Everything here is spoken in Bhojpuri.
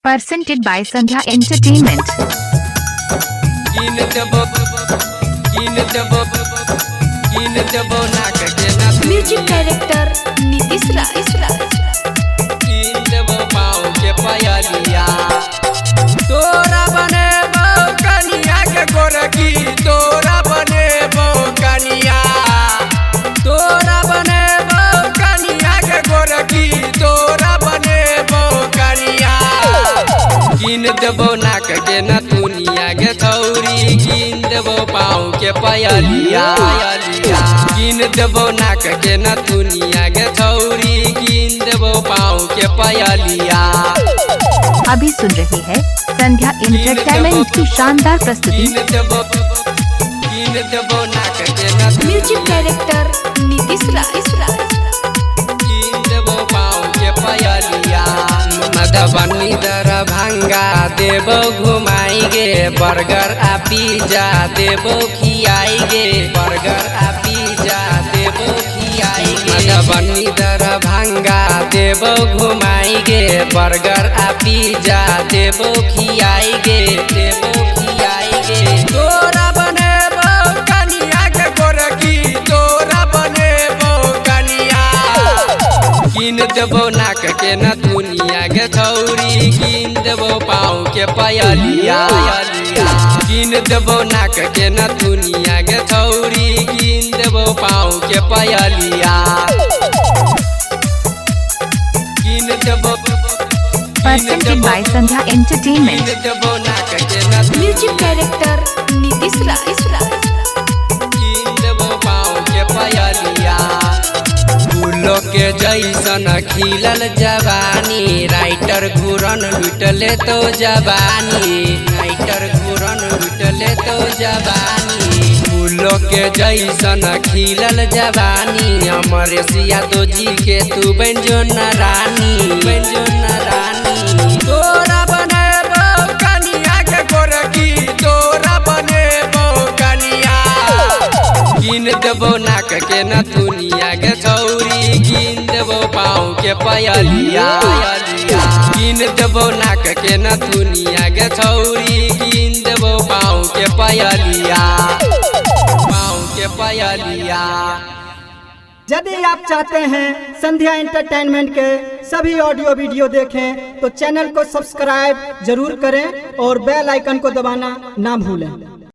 Presented by Sandhya Entertainment. Music director Nitish Raj. तोरा बने कनिया के गोरकी, तोरा बने कनिया, तोरा बने कनिया के गोरकी, तोरा बने कनिया। गिन देबो नाक के नथुनिया के छौरी, गिन देबो पाँव के पयलिया, गिन देबो नाक के नथुनिया के छौरी, गिन देबो पाँव के पयलिया। अभी सुन रहे हैं संध्या एंटरटेनमेंट की शानदार प्रस्तुति। म्यूजिक डायरेक्टर नीतीश राज। मधुबनी दरभंगा देबो घुमाई गे, बर्गर आ पिज्जा देबो खियाई गे, बर्गर आ पिज्जा देबो खियाई गे। मधुबनी दरभंगा देबो घुमाई गे, बर्गर आ पिज्जा देबो खियाई गे, देबो खियाई गे। तोरा बनेबो कनिया के गोरकी, तोरा बनेबो कनिया। गिन देबो नाक के नथुनिया के छौरी, गिन देबो पाँव के पयलिया, गिन देबो नाक के नथुनिया के छौरी, गिन देबो पाँव के पयलिया। गिन देबो Presented by Sandhya Entertainment. गिन देबो नाक के नथुनिया, म्यूजिक डायरेक्टर नीतीश राज। गिन देबो पाँव के पयलिया। फूलो के जैसन खिलल जवानी, राइटर घूरन लुटले तो जवानी, राइटर घूरन लुटले तो जवानी। फूलो के जैसन खिलल जवानी, अमरेशिया दो जी के तू बंजो न रानी, बंजो न रानी। तोरा बनेबो कनिया के गोरकी, तोरा बनेबो कनिया। गिन देबो नाक के नथुनिया के छौरी, गिन देबो पाँव के पयलिया, गिन देबो नाक के नथुनिया के छौरी, गिन देबो पाँव के पयलिया, पाँव के पयलिया। यदि आप चाहते हैं संध्या एंटरटेनमेंट के सभी ऑडियो वीडियो देखें तो चैनल को सब्सक्राइब जरूर करें और बेल आइकन को दबाना ना भूलें।